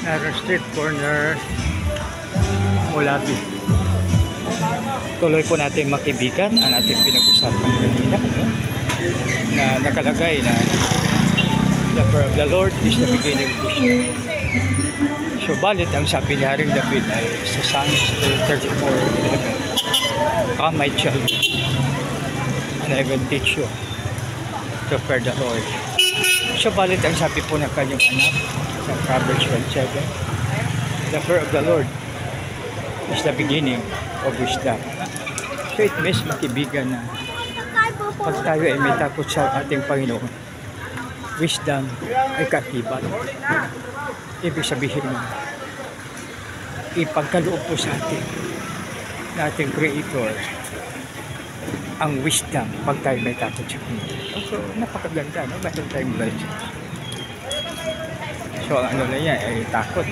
Narrow street corner, Mulabi. Tuloy po natin makibigan ang ating pinag-usapan kanina, no? Na nakalagay na the prayer of the Lord is the beginning of wisdom. Subalit ang sabi ni Haring David ay sa Psalms 34:11, "Come my child, and I will teach you to fear the Lord." Subalit ang sabi po ng kanyang anak sa Proverbs 1:7, "The fear of the Lord is the beginning of wisdom." So it means, makibigan, na pag tayo ay may takot sa ating Panginoon, wisdom ay katibat. Ibig sabihin mo, ipagkaloob po sa atin na ating Creator ang wisdom pag tayo may takot sa Panginoon. So napakaganda, no? Meron tayong blessing. So ang ano na yan ay takot.